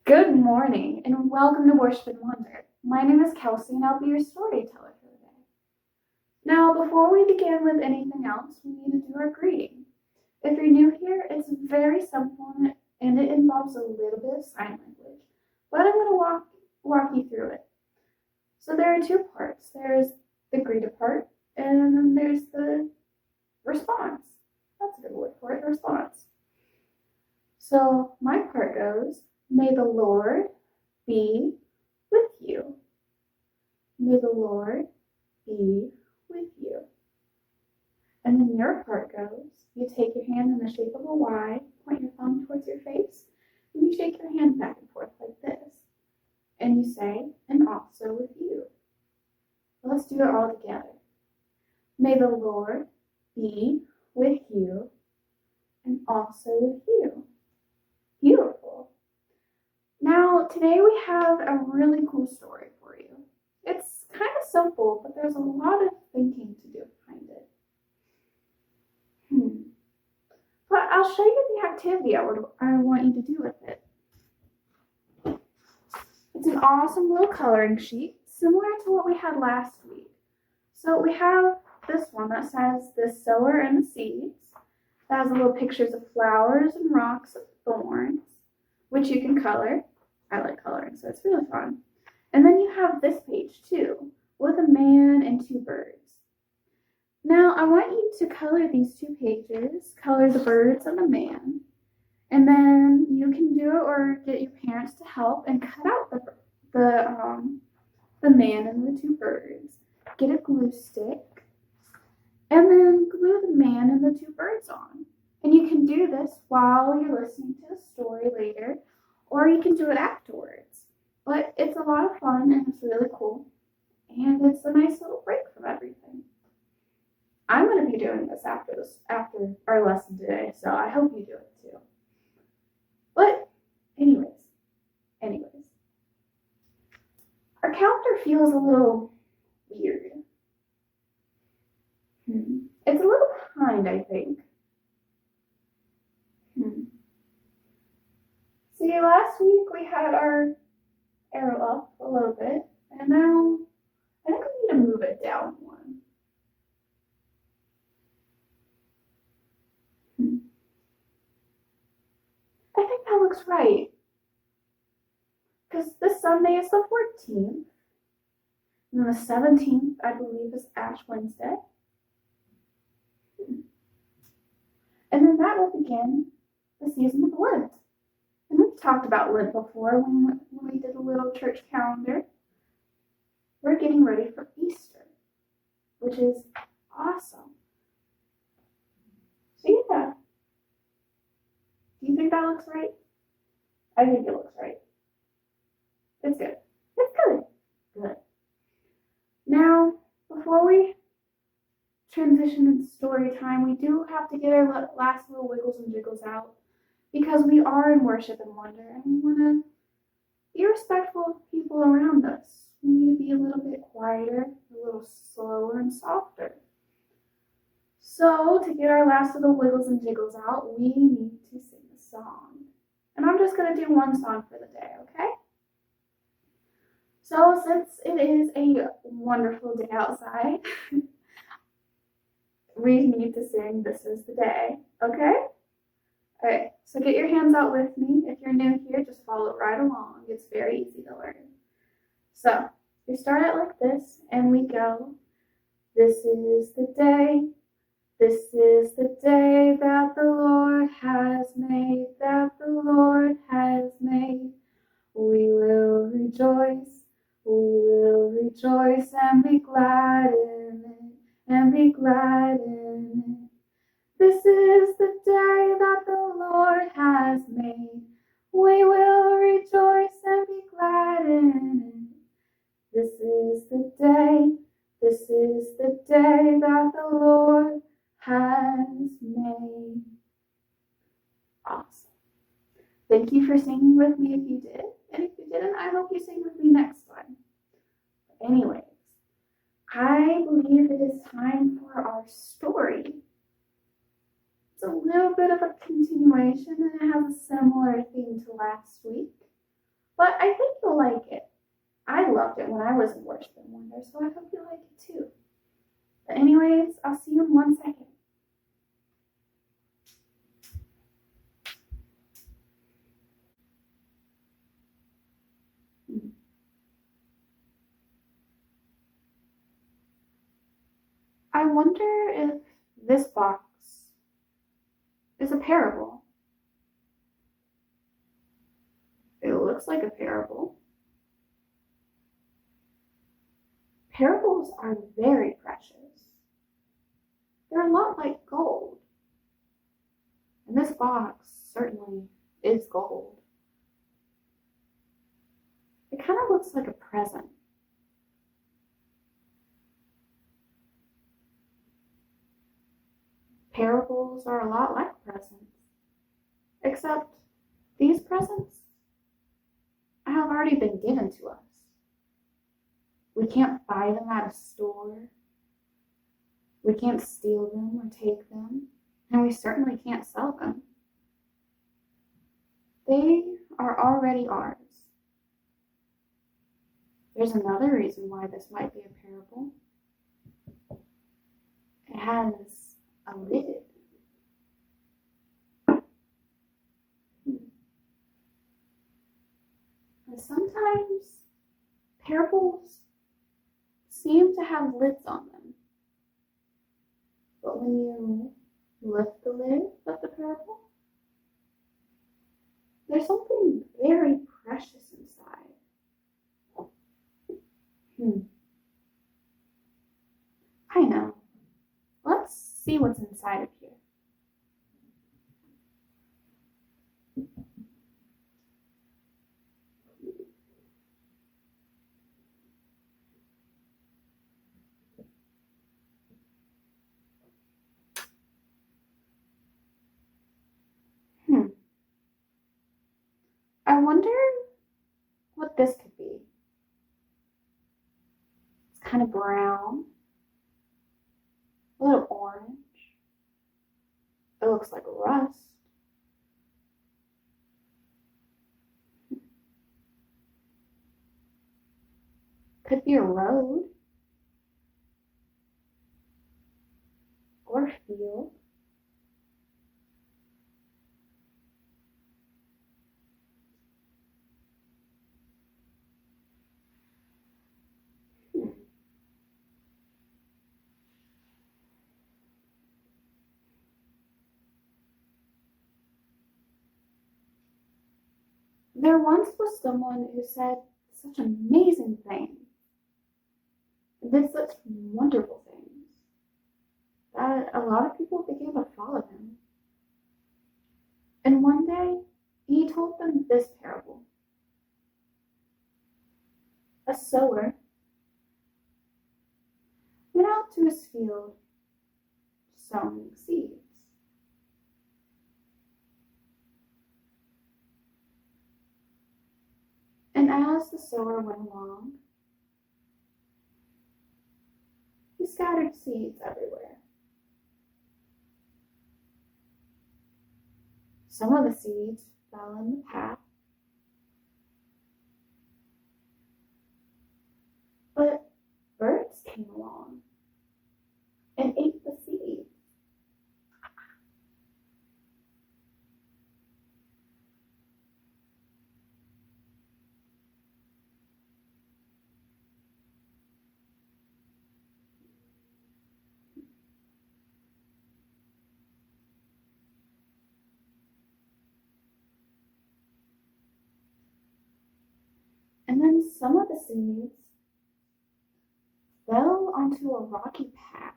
Good morning and welcome to Worship and Wonder. My name is Kelsey and I'll be your storyteller for the day. Now, before we begin with anything else, we need to do our greeting. If you're new here, it's very simple and it involves a little bit of sign language, but I'm going to walk you through it. So there are two parts. There's the greeted part and then there's the response. That's a good word for it, response. So my part goes, may the Lord be with you. May the Lord be with you. And then your part goes, you take your hand in the shape of a Y, point your thumb towards your face, and you shake your hand back and forth like this. And you say, and also with you. Let's do it all together. May the Lord be with you and also with you. Beautiful. Now, today we have a really cool story for you. It's kind of simple, but there's a lot of thinking to do behind it. But I'll show you the activity I want you to do with it. It's an awesome little coloring sheet, similar to what we had last week. So we have this one that says the sower and the seeds. That has little pictures of flowers and rocks of thorns, which you can color. I like coloring, so it's really fun. And then you have this page too, with a man and two birds. Now, I want you to color these two pages, color the birds and the man, and then you can do it or get your parents to help and cut out the man and the two birds. Get a glue stick, and then glue the man and the two birds on. And you can do this while you're listening to the story later, or you can do it afterwards. But it's a lot of fun and it's really cool. And it's a nice little break from everything. I'm going to be doing this after our lesson today, so I hope you do it too. But anyways, our calendar feels a little weird. It's a little behind, I think. See, last week we had our arrow up a little bit, and now I think we need to move it down one. I think that looks right. Because this Sunday is the 14th, and then the 17th, I believe, is Ash Wednesday. And then that will begin the season of Lent. And we've talked about Lent before when we did a little church calendar. We're getting ready for Easter, which is awesome. So yeah. Do you think that looks right? I think it looks right. It's good. It's good. Good. Now, before we transition into story time, we do have to get our last little wiggles and jiggles out because we are in worship and wonder and we want to be respectful of people around us. We need to be a little bit quieter, a little slower and softer. So to get our last little wiggles and jiggles out, we need to sing a song. And I'm just going to do one song for the day, okay? So since it is a wonderful day outside, we need to sing This Is the Day, okay? Alright, so get your hands out with me. If you're new here, just follow right along. It's very easy to learn. So, we start it like this, and we go, this is the day that the Lord has made, that the Lord has made. We will rejoice and be glad in it, and be glad in it. This is the day that the Lord has made. We will rejoice and be glad in it. This is the day that the Lord has made. Awesome. Thank you for singing with me if you did. And if you didn't, I hope you sing with me next time. But anyways, I believe it is time for our story. It's a little bit of a continuation and it has a similar theme to last week. but I think you'll like it. I loved it when I was in Worship and Wonder, so I hope you like it too. But anyways, I'll see you in 1 second. I wonder if this box is a parable. It looks like a parable. Parables are very precious. They're a lot like gold. And this box certainly is gold. It kind of looks like a present. Parables are a lot like presents, except these presents have already been given to us. We can't buy them at a store. We can't steal them or take them, and we certainly can't sell them. They are already ours. There's another reason why this might be a parable. It has a lid. And sometimes parables seem to have lids on them. But when you lift the lid of the parable, there's something very precious inside. I know. Let's see what's inside of here. I wonder what this could be. It's kind of brown, a little orange. It looks like rust. Could be a road or a field. There once was someone who said such amazing things, did such wonderful things, that a lot of people began to follow him. And one day, he told them this parable. A sower went out to his field sowing seeds. And as the sower went along, he scattered seeds everywhere. Some of the seeds fell in the path, but birds came along and ate the seeds. And then some of the seeds fell onto a rocky path.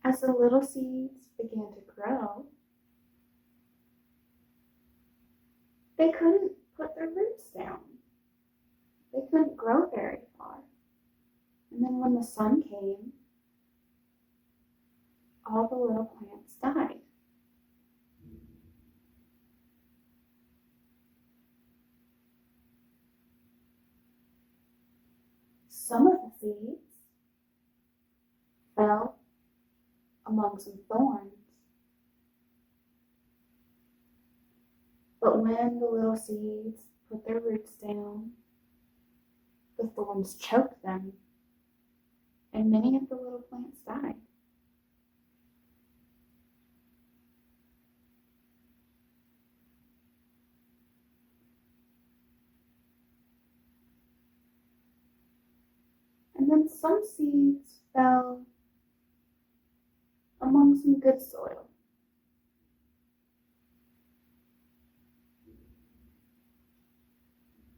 As the little seeds began to grow, they couldn't put their roots down. They couldn't grow very far. And then when the sun came, all the little plants died. Some of the seeds fell among some thorns, But when the little seeds put their roots down, the thorns choked them, and many of the little plants died. And then some seeds fell among some good soil.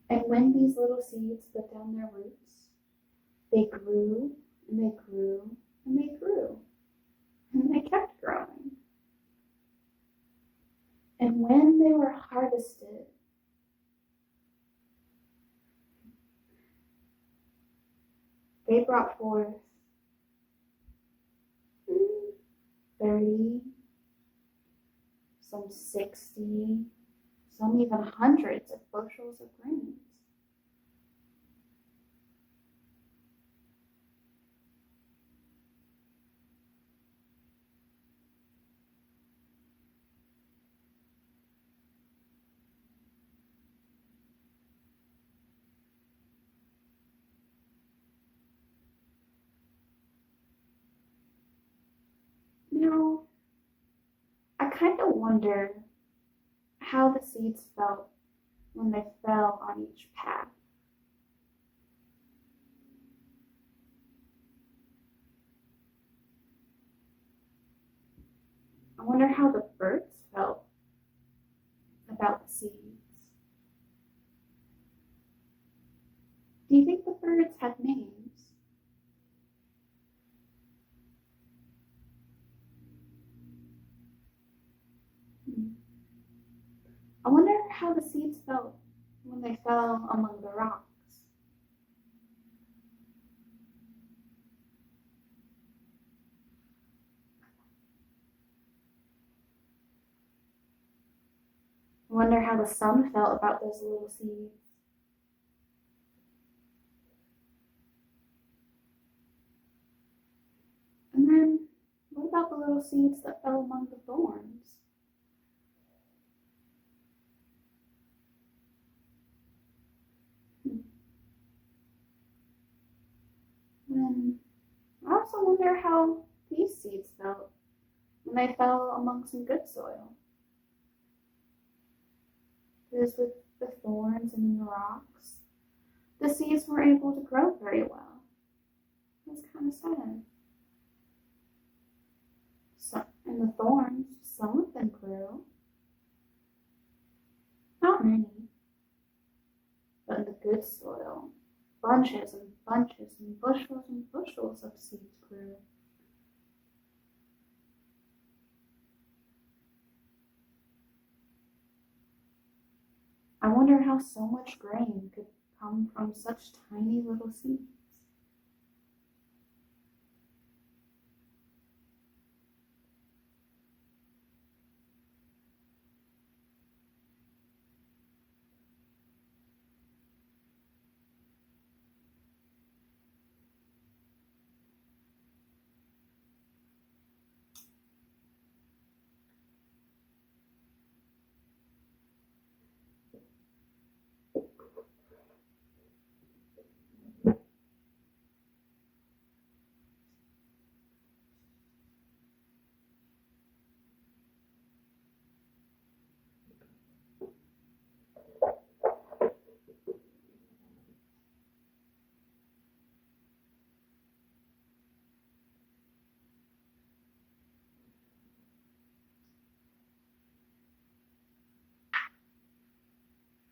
And when these little seeds put down their roots, they grew and they grew and they grew. And they kept growing. And when they were harvested, they brought forth 30, some 60, some even hundreds of bushels of grains. Now, I kind of wonder how the seeds felt when they fell on each path. I wonder how the birds felt about the seeds. Do you think the birds had names? I wonder how the seeds felt when they fell among the rocks. I wonder how the sun felt about those little seeds. And then, what about the little seeds that fell among the thorns? And I also wonder how these seeds felt when they fell among some good soil. Because with the thorns and the rocks, the seeds weren't able to grow very well. It's kind of sad. And the thorns, some of them grew. Not many. But in the good soil, bunches and bunches and bushels of seeds grew. I wonder how so much grain could come from such tiny little seeds.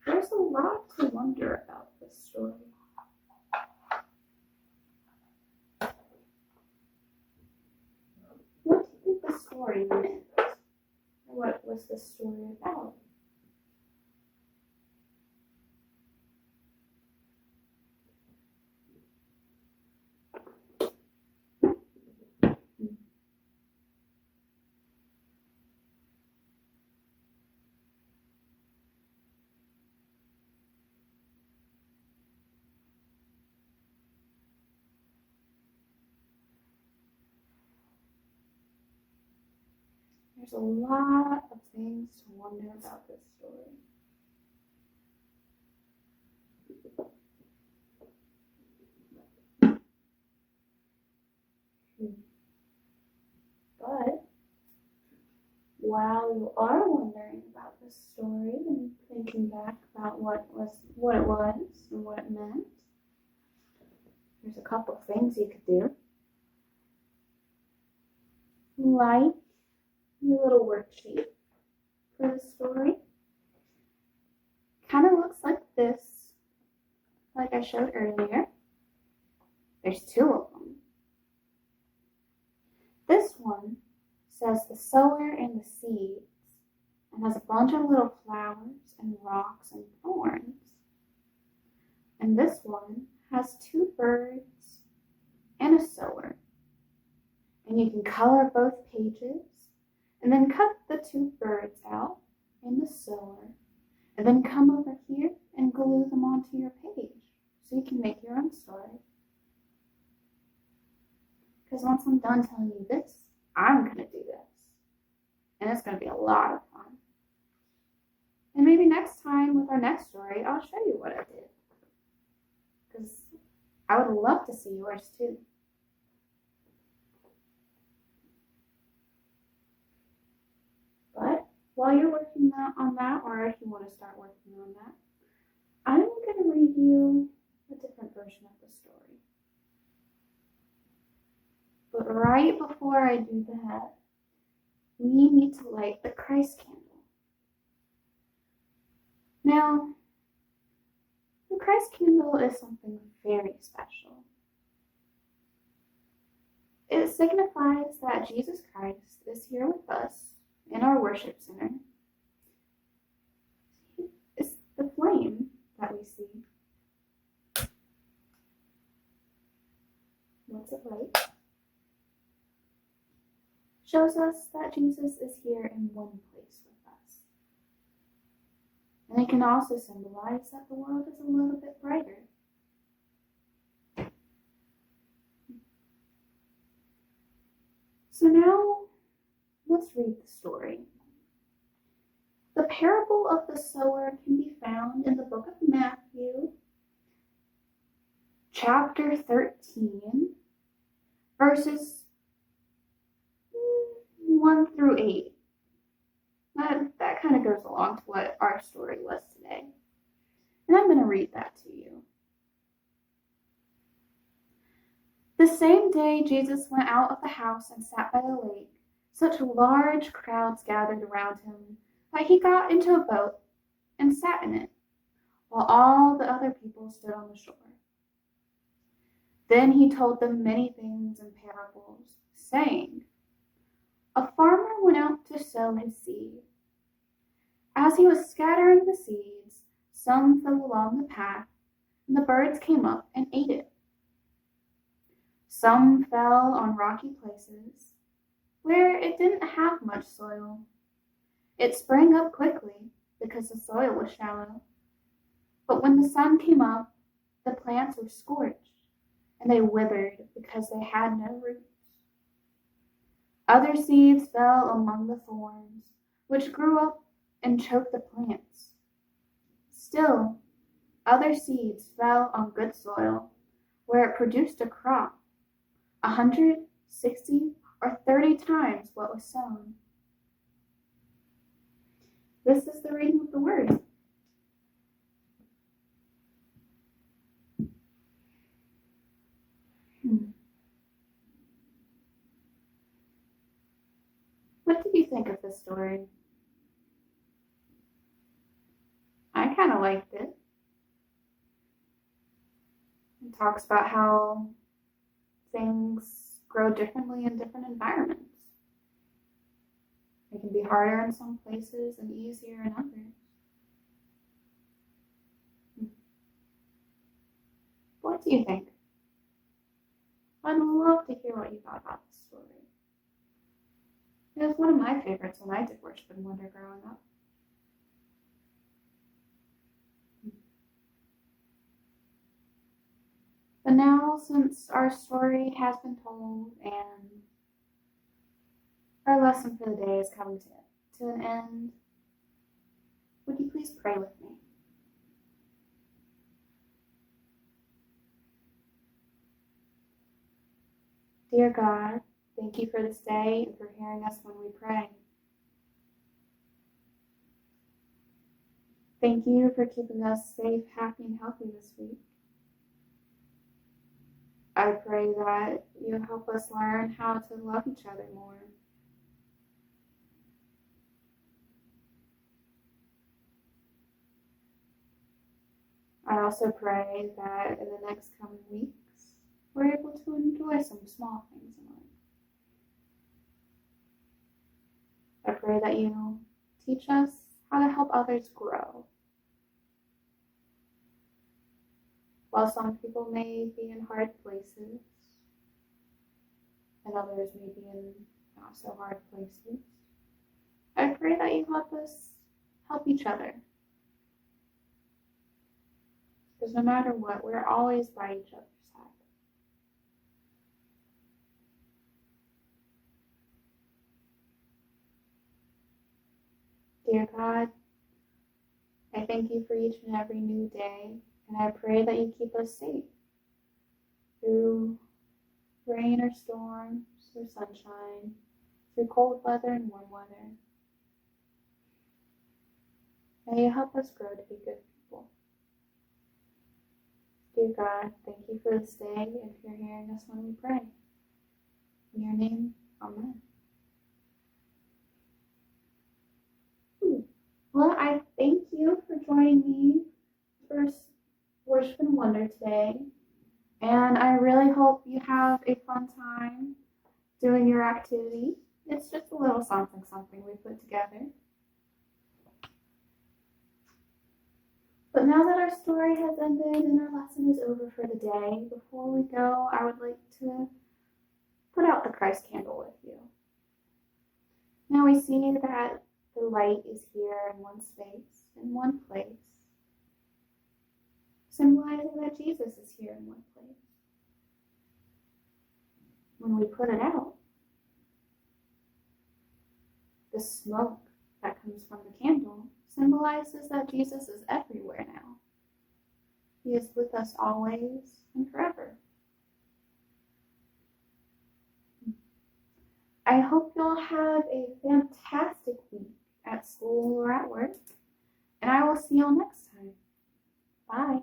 There's a lot to wonder about this story. What do you think the story meant? What was the story about? There's a lot of things to wonder about this story. But while you are wondering about this story and thinking back about what it was and what it meant, there's a couple things you could do. Like your little worksheet for the story. Kind of looks like this, like I showed earlier. There's two of them. This one says the sower and the seeds and has a bunch of little flowers and rocks and thorns. And this one has two birds and a sower. And you can color both pages and then cut the two birds out in the sower and then come over here and glue them onto your page so you can make your own story. Because once I'm done telling you this, I'm going to do this. And it's going to be a lot of fun. And maybe next time with our next story, I'll show you what I did. Because I would love to see yours too. But while you're working on that, or if you want to start working on that, I'm going to read you a different version of the story. But right before I do that, we need to light the Christ candle. Now, the Christ candle is something very special. It signifies that Jesus Christ is here with us in our worship center. It's the flame that we see. What's it like? Shows us that Jesus is here in one place with us. And it can also symbolize that the world is a little bit brighter. So now, let's read the story. The parable of the sower can be found in the book of Matthew, chapter 13, verses 1 through 8. That kind of goes along to what our story was today. And I'm going to read that to you. The same day Jesus went out of the house and sat by the lake. Such large crowds gathered around him that he got into a boat and sat in it, while all the other people stood on the shore. Then he told them many things in parables, saying, a farmer went out to sow his seed. As he was scattering the seeds, some fell along the path, and the birds came up and ate it. Some fell on rocky places, where it didn't have much soil. It sprang up quickly because the soil was shallow. But when the sun came up, the plants were scorched, and they withered because they had no roots. Other seeds fell among the thorns, which grew up and choked the plants. Still, other seeds fell on good soil, where it produced a crop, 100, 60, or 30 times what was sown. This is the reading of the word. What did you think of this story? I kind of liked it. It talks about how things grow differently in different environments. It can be harder in some places and easier in others. What do you think? I'd love to hear what you thought about this story. It was one of my favorites when I did Worship and Wonder growing up. But now, since our story has been told and Our lesson for the day is coming to an end. Would you please pray with me? Dear God, thank you for this day and for hearing us when we pray. Thank you for keeping us safe, happy, and healthy this week. I pray that you help us learn how to love each other more. I also pray that in the next coming weeks, we're able to enjoy some small things in life. I pray that you teach us how to help others grow. While some people may be in hard places, and others may be in not so hard places, I pray that you help us help each other. Because no matter what, we're always by each other's side. Dear God, I thank you for each and every new day, and I pray that you keep us safe through rain or storms or sunshine, through cold weather and warm weather. May you help us grow to be good people. Dear God, thank you for this day and for hearing us when we pray. In your name, amen. Well, I thank you for joining me for Worship and Wonder today. And I really hope you have a fun time doing your activity. It's just a little something we put together. But now that our story has ended and our lesson is over for the day, before we go, I would like to put out the Christ candle with you. Now we see that the light is here in one space, in one place, symbolizing that Jesus is here in one place. When we put it out, the smoke that comes from the candle symbolizes that Jesus is everywhere now. He is with us always and forever. I hope you'll have a fantastic week at school or at work, and I will see you all next time. Bye.